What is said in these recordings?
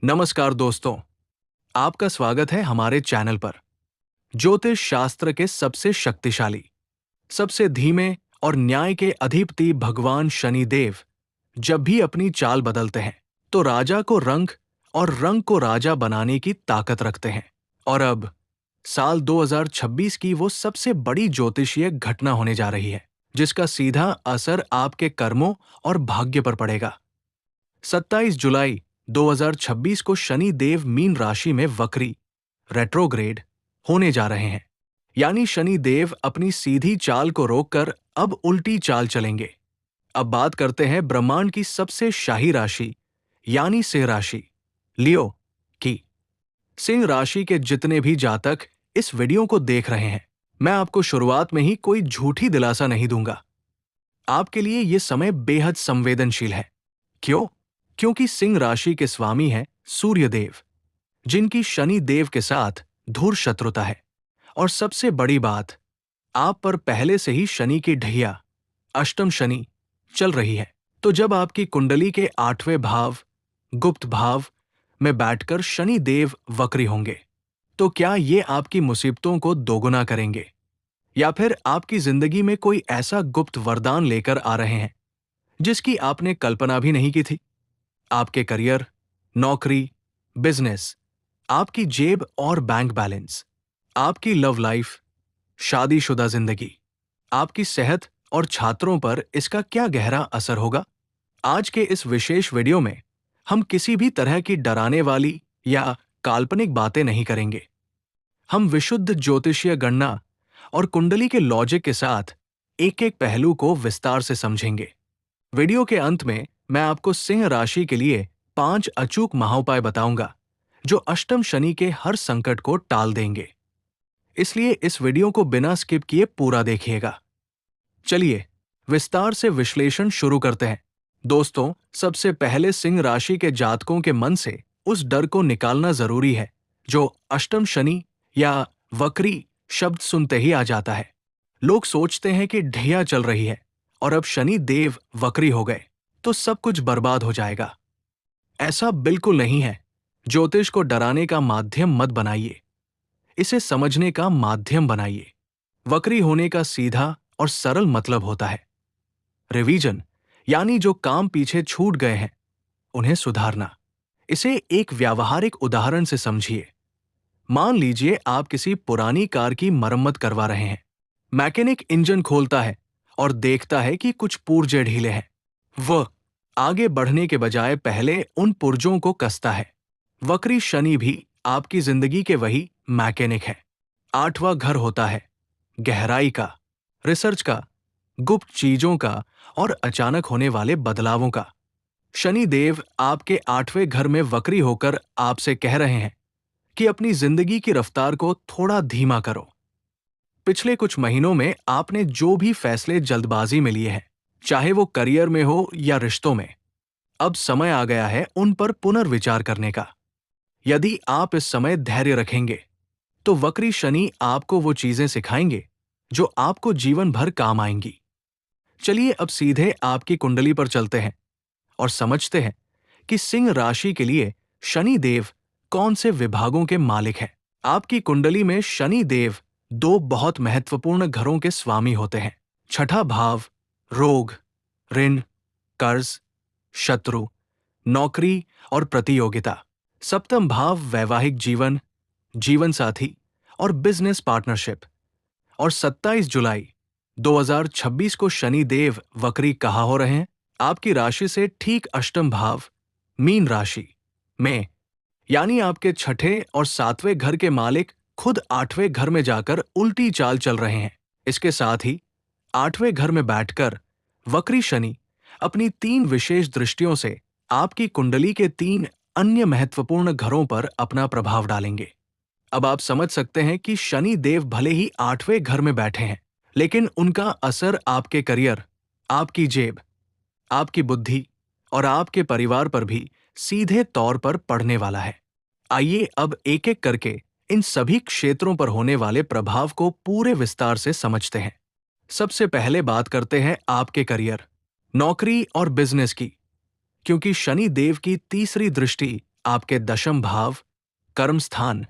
नमस्कार दोस्तों, आपका स्वागत है हमारे चैनल पर। ज्योतिष शास्त्र के सबसे शक्तिशाली, सबसे धीमे और न्याय के अधिपति भगवान शनि देव जब भी अपनी चाल बदलते हैं तो राजा को रंग और रंग को राजा बनाने की ताकत रखते हैं। और अब साल 2026 की वो सबसे बड़ी ज्योतिषीय घटना होने जा रही है जिसका सीधा असर आपके कर्मों और भाग्य पर पड़ेगा। 27 जुलाई 2026 को शनि देव मीन राशि में वक्री रेट्रोग्रेड होने जा रहे हैं। यानी शनि देव अपनी सीधी चाल को रोककर अब उल्टी चाल चलेंगे। अब बात करते हैं ब्रह्मांड की सबसे शाही राशि यानी सिंह राशि लियो की। सिंह राशि के जितने भी जातक इस वीडियो को देख रहे हैं, मैं आपको शुरुआत में ही कोई झूठी दिलासा नहीं दूंगा। आपके लिए यह समय बेहद संवेदनशील है। क्यों? क्योंकि सिंह राशि के स्वामी हैं सूर्य देव, जिनकी शनि देव के साथ धुर शत्रुता है। और सबसे बड़ी बात, आप पर पहले से ही शनि की ढैया अष्टम शनि चल रही है। तो जब आपकी कुंडली के 8वें भाव गुप्त भाव में बैठकर शनि देव वक्री होंगे तो क्या ये आपकी मुसीबतों को दोगुना करेंगे या फिर आपकी जिंदगी में कोई ऐसा गुप्त वरदान लेकर आ रहे हैं जिसकी आपने कल्पना भी नहीं की थी? आपके करियर, नौकरी, बिजनेस, आपकी जेब और बैंक बैलेंस, आपकी लव लाइफ, शादीशुदा जिंदगी, आपकी सेहत और छात्रों पर इसका क्या गहरा असर होगा? आज के इस विशेष वीडियो में हम किसी भी तरह की डराने वाली या काल्पनिक बातें नहीं करेंगे। हम विशुद्ध ज्योतिषीय गणना और कुंडली के लॉजिक के साथ एक एक पहलू को विस्तार से समझेंगे। वीडियो के अंत में मैं आपको सिंह राशि के लिए 5 अचूक महाउपाय बताऊंगा जो अष्टम शनि के हर संकट को टाल देंगे। इसलिए इस वीडियो को बिना स्किप किए पूरा देखिएगा। चलिए विस्तार से विश्लेषण शुरू करते हैं। दोस्तों, सबसे पहले सिंह राशि के जातकों के मन से उस डर को निकालना जरूरी है जो अष्टम शनि या वक्री शब्द सुनते ही आ जाता है। लोग सोचते हैं कि ढैया चल रही है और अब शनि देव वक्री हो गए तो सब कुछ बर्बाद हो जाएगा। ऐसा बिल्कुल नहीं है। ज्योतिष को डराने का माध्यम मत बनाइए, इसे समझने का माध्यम बनाइए। वक्री होने का सीधा और सरल मतलब होता है रिवीजन, यानी जो काम पीछे छूट गए हैं उन्हें सुधारना। इसे एक व्यावहारिक उदाहरण से समझिए। मान लीजिए आप किसी पुरानी कार की मरम्मत करवा रहे हैं। मैकेनिक इंजन खोलता है और देखता है कि कुछ पुर्जे ढीले हैं। वह आगे बढ़ने के बजाय पहले उन पुर्जों को कसता है। वक्री शनि भी आपकी जिंदगी के वही मैकेनिक है। 8वां घर होता है गहराई का, रिसर्च का, गुप्त चीजों का और अचानक होने वाले बदलावों का। शनि देव आपके 8वें घर में वक्री होकर आपसे कह रहे हैं कि अपनी जिंदगी की रफ्तार को थोड़ा धीमा करो। पिछले कुछ महीनों में आपने जो भी फैसले जल्दबाजी में लिए हैं, चाहे वो करियर में हो या रिश्तों में, अब समय आ गया है उन पर पुनर्विचार करने का। यदि आप इस समय धैर्य रखेंगे तो वक्री शनि आपको वो चीजें सिखाएंगे जो आपको जीवन भर काम आएंगी। चलिए अब सीधे आपकी कुंडली पर चलते हैं और समझते हैं कि सिंह राशि के लिए शनि देव कौन से विभागों के मालिक हैं। आपकी कुंडली में शनि देव 2 बहुत महत्वपूर्ण घरों के स्वामी होते हैं। 6ठा भाव रोग, ऋण, कर्ज, शत्रु, नौकरी और प्रतियोगिता। 7वां भाव वैवाहिक जीवन, जीवन साथी और बिजनेस पार्टनरशिप। और 27 जुलाई 2026 को शनि देव वक्री कहाँ हो रहे हैं? आपकी राशि से ठीक अष्टम भाव मीन राशि में, यानी आपके 6ठे और 7वें घर के मालिक खुद 8वें घर में जाकर उल्टी चाल चल रहे हैं। इसके साथ ही 8वें घर में बैठकर वक्री शनि अपनी 3 विशेष दृष्टियों से आपकी कुंडली के 3 अन्य महत्वपूर्ण घरों पर अपना प्रभाव डालेंगे। अब आप समझ सकते हैं कि शनि देव भले ही 8वें घर में बैठे हैं, लेकिन उनका असर आपके करियर, आपकी जेब, आपकी बुद्धि और आपके परिवार पर भी सीधे तौर पर पड़ने वाला है। आइए अब एक एक करके इन सभी क्षेत्रों पर होने वाले प्रभाव को पूरे विस्तार से समझते हैं। सबसे पहले बात करते हैं आपके करियर, नौकरी और बिजनेस की, क्योंकि शनि देव की तीसरी दृष्टि आपके दशम भाव कर्म स्थान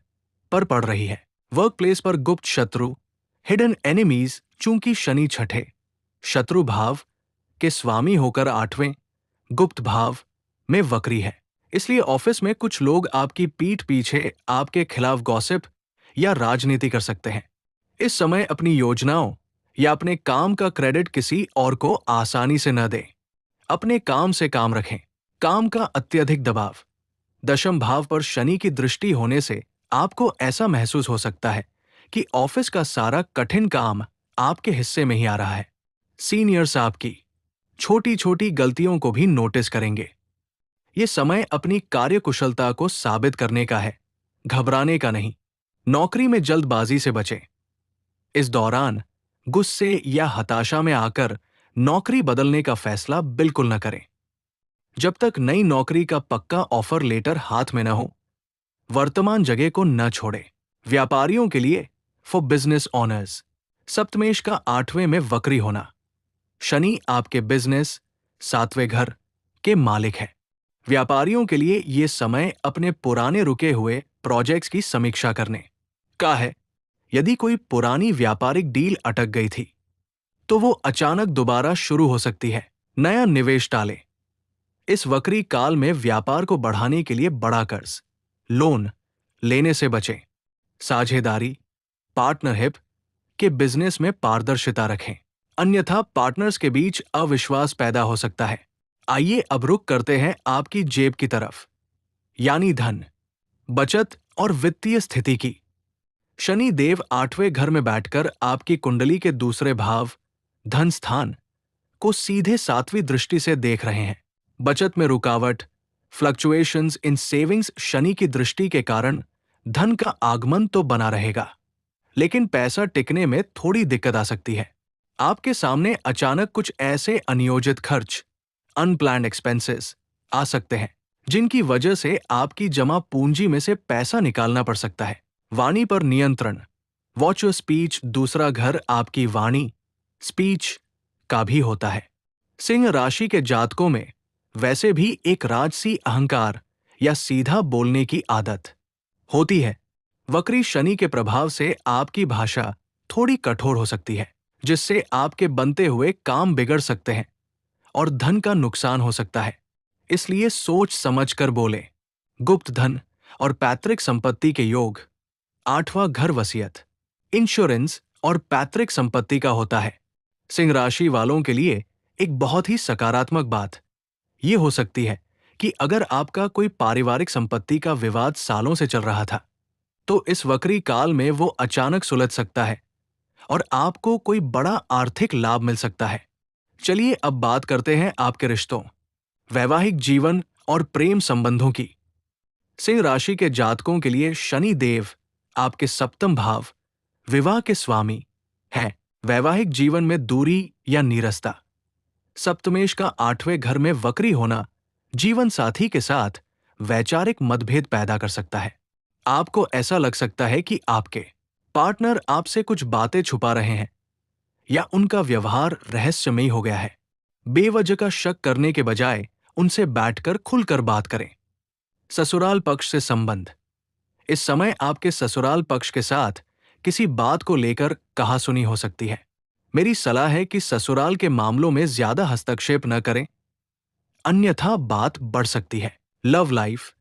पर पड़ रही है। वर्क प्लेस पर गुप्त शत्रु हिडन एनिमीज, चूंकि शनि छठे शत्रु भाव के स्वामी होकर आठवें गुप्त भाव में वक्री है, इसलिए ऑफिस में कुछ लोग आपकी पीठ पीछे आपके खिलाफ गॉसिप या राजनीति कर सकते हैं। इस समय अपनी योजनाओं या अपने काम का क्रेडिट किसी और को आसानी से न दें। अपने काम से काम रखें। काम का अत्यधिक दबाव। दशम भाव पर शनि की दृष्टि होने से आपको ऐसा महसूस हो सकता है कि ऑफिस का सारा कठिन काम आपके हिस्से में ही आ रहा है। सीनियर्स आपकी छोटी छोटी गलतियों को भी नोटिस करेंगे। ये समय अपनी कार्यकुशलता को साबित करने का है, घबराने का नहीं। नौकरी में जल्दबाजी से बचें। इस दौरान गुस्से या हताशा में आकर नौकरी बदलने का फैसला बिल्कुल न करें। जब तक नई नौकरी का पक्का ऑफर लेटर हाथ में न हो, वर्तमान जगह को न छोड़ें। व्यापारियों के लिए फॉर बिजनेस ऑनर्स सप्तमेश का आठवें में वक्री होना। शनि आपके बिजनेस सातवें घर के मालिक है। व्यापारियों के लिए ये समय अपने पुराने रुके हुए प्रोजेक्ट्स की समीक्षा करने का है। यदि कोई पुरानी व्यापारिक डील अटक गई थी तो वो अचानक दोबारा शुरू हो सकती है। नया निवेश टालें। इस वक्री काल में व्यापार को बढ़ाने के लिए बड़ा कर्ज, लोन लेने से बचें। साझेदारी पार्टनरशिप के बिजनेस में पारदर्शिता रखें, अन्यथा पार्टनर्स के बीच अविश्वास पैदा हो सकता है। आइए अब रुख करते हैं आपकी जेब की तरफ, यानी धन, बचत और वित्तीय स्थिति की। शनि देव आठवें घर में बैठकर आपकी कुंडली के दूसरे भाव धन स्थान को सीधे सातवीं दृष्टि से देख रहे हैं। बचत में रुकावट, फ्लक्चुएशंस इन सेविंग्स शनि की दृष्टि के कारण धन का आगमन तो बना रहेगा, लेकिन पैसा टिकने में थोड़ी दिक्कत आ सकती है। आपके सामने अचानक कुछ ऐसे अनियोजित खर्च, अनप्लैन्ड एक्सपेंसेस आ सकते हैं जिनकी वजह से आपकी जमा पूंजी में से पैसा निकालना पड़ सकता है। वाणी पर नियंत्रण, वॉच योर स्पीच। दूसरा घर आपकी वाणी, स्पीच का भी होता है। सिंह राशि के जातकों में वैसे भी एक राजसी अहंकार या सीधा बोलने की आदत होती है। वक्री शनि के प्रभाव से आपकी भाषा थोड़ी कठोर हो सकती है, जिससे आपके बनते हुए काम बिगड़ सकते हैं और धन का नुकसान हो सकता है, इसलिए सोच समझकर बोलें। गुप्त धन और पैतृक संपत्ति के योग। आठवां घर वसीयत, इंश्योरेंस और पैतृक संपत्ति का होता है। सिंह राशि वालों के लिए एक बहुत ही सकारात्मक बात ये हो सकती है कि अगर आपका कोई पारिवारिक संपत्ति का विवाद सालों से चल रहा था, तो इस वक्री काल में वो अचानक सुलझ सकता है और आपको कोई बड़ा आर्थिक लाभ मिल सकता है। चलिए अब बात करते हैं आपके रिश्तों, वैवाहिक जीवन और प्रेम संबंधों की। सिंह राशि के जातकों के लिए शनि देव आपके सप्तम भाव विवाह के स्वामी हैं। वैवाहिक जीवन में दूरी या नीरसता। सप्तमेश का आठवें घर में वक्री होना जीवन साथी के साथ वैचारिक मतभेद पैदा कर सकता है। आपको ऐसा लग सकता है कि आपके पार्टनर आपसे कुछ बातें छुपा रहे हैं या उनका व्यवहार रहस्यमयी हो गया है। बेवजह का शक करने के बजाय उनसे बैठकर खुलकर बात करें। ससुराल पक्ष से संबंध। इस समय आपके ससुराल पक्ष के साथ किसी बात को लेकर कहासुनी हो सकती है। मेरी सलाह है कि ससुराल के मामलों में ज्यादा हस्तक्षेप न करें, अन्यथा बात बढ़ सकती है। Love life,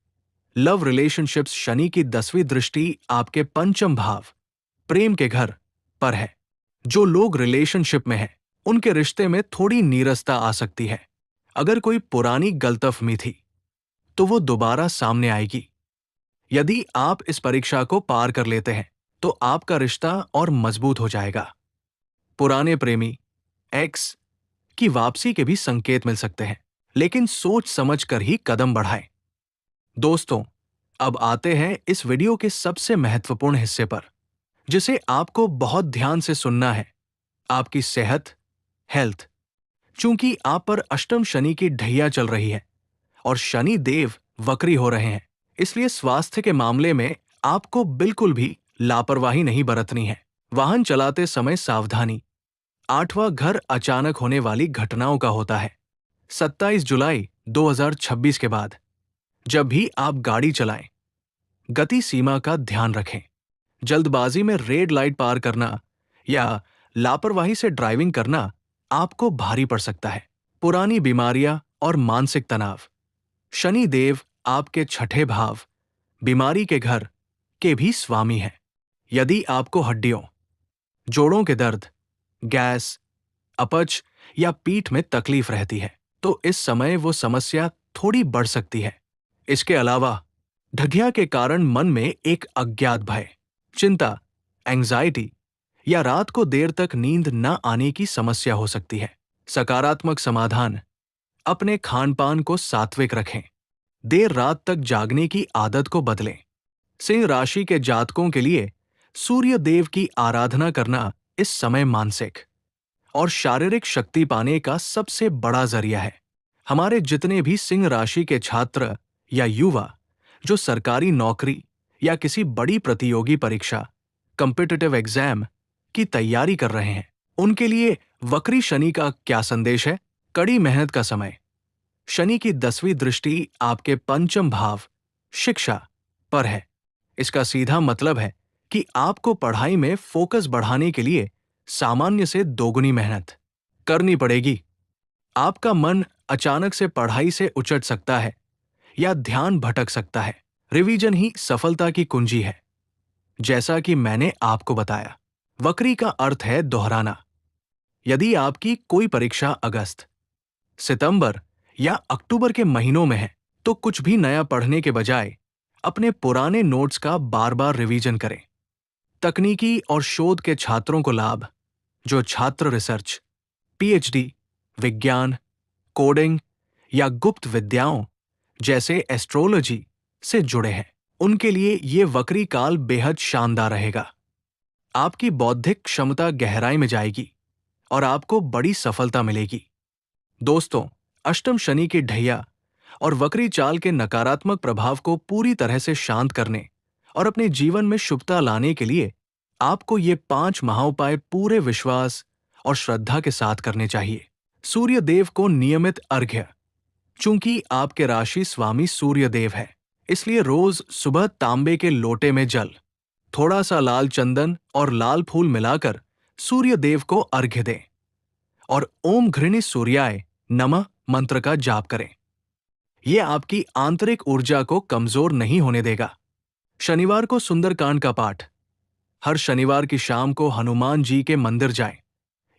love relationships. Shani की 10वीं दृष्टि आपके पंचम भाव प्रेम के घर पर है। जो लोग रिलेशनशिप में हैं, उनके रिश्ते में थोड़ी नीरसता आ सकती है। अगर कोई पुरानी गलतफहमी थी तो वो दोबारा सामने आएगी। यदि आप इस परीक्षा को पार कर लेते हैं तो आपका रिश्ता और मजबूत हो जाएगा। पुराने प्रेमी, एक्स की वापसी के भी संकेत मिल सकते हैं, लेकिन सोच समझकर ही कदम बढ़ाएं। दोस्तों, अब आते हैं इस वीडियो के सबसे महत्वपूर्ण हिस्से पर, जिसे आपको बहुत ध्यान से सुनना है। आपकी सेहत, हेल्थ। चूंकि आप पर अष्टम शनि की ढैया चल रही है और शनि देव वक्री हो रहे हैं, इसलिए स्वास्थ्य के मामले में आपको बिल्कुल भी लापरवाही नहीं बरतनी है। वाहन चलाते समय सावधानी। आठवां घर अचानक होने वाली घटनाओं का होता है। 27 जुलाई 2026 के बाद जब भी आप गाड़ी चलाएं, गति सीमा का ध्यान रखें। जल्दबाजी में रेड लाइट पार करना या लापरवाही से ड्राइविंग करना आपको भारी पड़ सकता है। पुरानी बीमारियां और मानसिक तनाव। शनि देव आपके छठे भाव, बीमारी के घर के भी स्वामी हैं। यदि आपको हड्डियों, जोड़ों के दर्द, गैस, अपच या पीठ में तकलीफ रहती है, तो इस समय वो समस्या थोड़ी बढ़ सकती है। इसके अलावा ढगिया के कारण मन में एक अज्ञात भय, चिंता, एंजाइटी या रात को देर तक नींद न आने की समस्या हो सकती है। सकारात्मक समाधान, अपने खान-पान को सात्विक रखें। देर रात तक जागने की आदत को बदलें। सिंह राशि के जातकों के लिए सूर्य देव की आराधना करना इस समय मानसिक और शारीरिक शक्ति पाने का सबसे बड़ा जरिया है। हमारे जितने भी सिंह राशि के छात्र या युवा जो सरकारी नौकरी या किसी बड़ी प्रतियोगी परीक्षा, कॉम्पिटिटिव एग्जाम की तैयारी कर रहे हैं, उनके लिए वक्री शनि का क्या संदेश है? कड़ी मेहनत का समय। शनि की 10वीं दृष्टि आपके पंचम भाव, शिक्षा पर है। इसका सीधा मतलब है कि आपको पढ़ाई में फोकस बढ़ाने के लिए सामान्य से दोगुनी मेहनत करनी पड़ेगी। आपका मन अचानक से पढ़ाई से उचट सकता है या ध्यान भटक सकता है। रिवीजन ही सफलता की कुंजी है। जैसा कि मैंने आपको बताया, वक्री का अर्थ है दोहराना। यदि आपकी कोई परीक्षा अगस्त, सितंबर या अक्टूबर के महीनों में है, तो कुछ भी नया पढ़ने के बजाय अपने पुराने नोट्स का बार-बार रिवीजन करें। तकनीकी और शोध के छात्रों को लाभ, जो छात्र रिसर्च, पीएचडी, विज्ञान, कोडिंग या गुप्त विद्याओं जैसे एस्ट्रोलॉजी से जुड़े हैं, उनके लिए ये वक्री काल बेहद शानदार रहेगा। आपकी बौद्धिक क्षमता गहराई में जाएगी और आपको बड़ी सफलता मिलेगी। दोस्तों, अष्टम शनि की ढैया और वक्री चाल के नकारात्मक प्रभाव को पूरी तरह से शांत करने और अपने जीवन में शुभता लाने के लिए आपको ये 5 महाउपाय पूरे विश्वास और श्रद्धा के साथ करने चाहिए। सूर्य देव को नियमित अर्घ्य। चूंकि आपके राशि स्वामी सूर्य देव है, इसलिए रोज सुबह तांबे के लोटे में जल, थोड़ा सा लाल चंदन और लाल फूल मिलाकर सूर्य देव को अर्घ्य दें और ओम घृणी सूर्याय नमः मंत्र का जाप करें। यह आपकी आंतरिक ऊर्जा को कमजोर नहीं होने देगा। शनिवार को सुंदरकांड का पाठ। हर शनिवार की शाम को हनुमान जी के मंदिर जाएं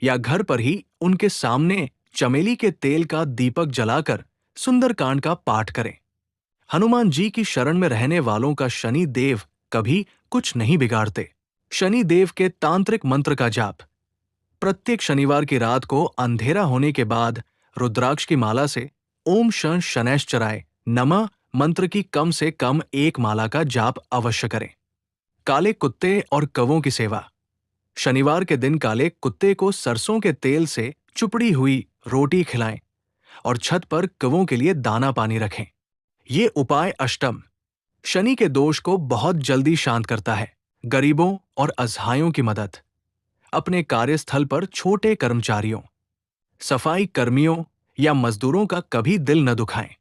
या घर पर ही उनके सामने चमेली के तेल का दीपक जलाकर सुंदरकांड का पाठ करें। हनुमान जी की शरण में रहने वालों का शनि देव कभी कुछ नहीं बिगाड़ते। शनि देव के तांत्रिक मंत्र का जाप। प्रत्येक शनिवार की रात को अंधेरा होने के बाद रुद्राक्ष की माला से ओम शन शनैश्चराय नमः मंत्र की कम से कम एक माला का जाप अवश्य करें। काले कुत्ते और कौवों की सेवा। शनिवार के दिन काले कुत्ते को सरसों के तेल से चुपड़ी हुई रोटी खिलाएं और छत पर कौवों के लिए दाना पानी रखें। ये उपाय अष्टम शनि के दोष को बहुत जल्दी शांत करता है। गरीबों और असहायों की मदद। अपने कार्यस्थल पर छोटे कर्मचारियों, सफाई कर्मियों या मजदूरों का कभी दिल न दुखाएं।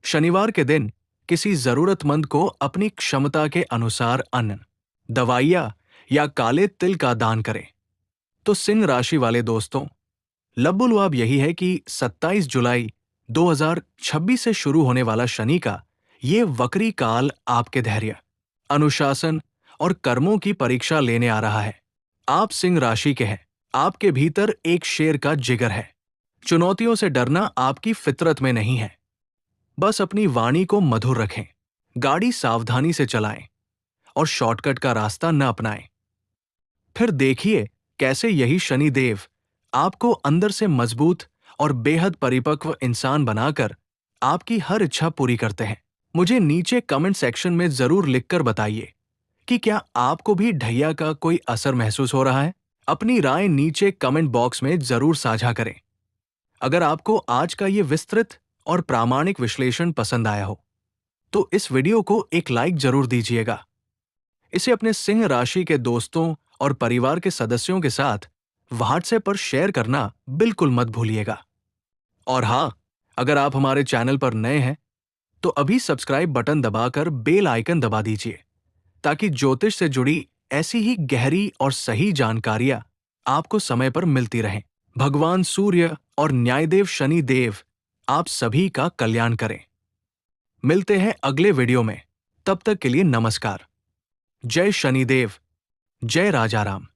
शनिवार के दिन किसी जरूरतमंद को अपनी क्षमता के अनुसार अन्न, दवाइयां या काले तिल का दान करें। तो सिंह राशि वाले दोस्तों, लबुलवाब यही है कि 27 जुलाई 2026 से शुरू होने वाला शनि का ये वक्री काल आपके धैर्य, अनुशासन और कर्मों की परीक्षा लेने आ रहा है। आप सिंह राशि के हैं। आपके भीतर एक शेर का जिगर है। चुनौतियों से डरना आपकी फितरत में नहीं है। बस अपनी वाणी को मधुर रखें, गाड़ी सावधानी से चलाएं और शॉर्टकट का रास्ता न अपनाएं। फिर देखिए कैसे यही शनि देव आपको अंदर से मजबूत और बेहद परिपक्व इंसान बनाकर आपकी हर इच्छा पूरी करते हैं। मुझे नीचे कमेंट सेक्शन में जरूर लिखकर बताइए कि क्या आपको भी ढैया का कोई असर महसूस हो रहा है। अपनी राय नीचे कमेंट बॉक्स में जरूर साझा करें। अगर आपको आज का ये विस्तृत और प्रामाणिक विश्लेषण पसंद आया हो, तो इस वीडियो को एक लाइक जरूर दीजिएगा। इसे अपने सिंह राशि के दोस्तों और परिवार के सदस्यों के साथ व्हाट्सएप पर शेयर करना बिल्कुल मत भूलिएगा। और हाँ, अगर आप हमारे चैनल पर नए हैं, तो अभी सब्सक्राइब बटन दबाकर बेल आइकन दबा दीजिए ताकि ज्योतिष से जुड़ी ऐसी ही गहरी और सही जानकारियां आपको समय पर मिलती रहें। भगवान सूर्य और न्यायदेव शनि देव आप सभी का कल्याण करें। मिलते हैं अगले वीडियो में। तब तक के लिए नमस्कार। जय शनिदेव, जय राजाराम।